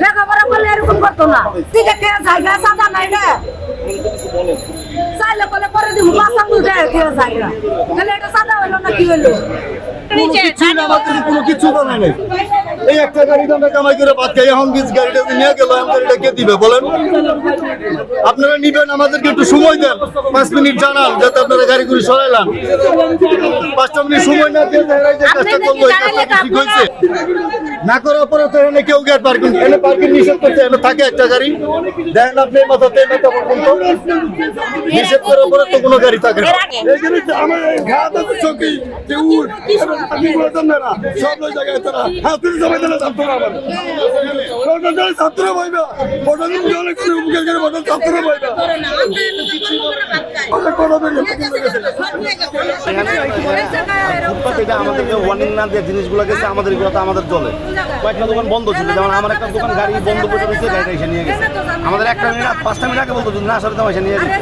লেখাপড়া করলে এরকম করতো না। ঠিক আছে, জায়গা সাদা নাই রে, চাইলে বলে করে দিব বাসা তুলতে জায়গা, তাহলে এটা সাদা হলো না কি হলো? কোনো কিছু বানায় নাই। এই একটা গাড়ি আমরা কামাই করে ভাত খাই, এখন গাড়িটা নিয়ে গেল, গাড়িটা কে দিবে বলেন? আপনারা নিবেন, আমাদেরকে একটু সময় দেন, 5 মিনিট জানান যাতে আপনারা গাড়ি করে সরাইলাম। 5টা মিনিট সময় না দিয়ে যে কাজটা করবো, এই কাজটা ঠিক হয়েছে না করার পরে তো এখানে কেউ গেট পার্কিং, এখানে পার্কিং নিষেধ করতে, এখানে থাকে একটা গাড়ি দেখেন আপনি মাথাতে মাথা পর্যন্ত নিষেধ করার পরে তো কোনো গাড়ি থাকে না। এখানে আমার ঘাটা চকি কেউর পার্কিং করতাম না, সব জায়গায় তারা হাতুড়ি জমা দিলে ছাত্র আবার সরকার ছাত্র পাইবা, বড় দিন জলে করে মুখের করে বড় ছাত্র পাইবা আমাদেরকে ওয়ার্নিং না দিয়ে জিনিসগুলো গেছে আমাদের আমাদের জলে কয়েকটা দোকান বন্ধ ছিল, যেমন আমার একটা দোকান গাড়ি বন্ধ করে দিয়েছে, গাড়িটা এসে নিয়ে গেছে। আমাদের 1 মিনিট 5টা মিনিট আগে বলতো যদি না আসলে তো এসে নিয়ে গেছে।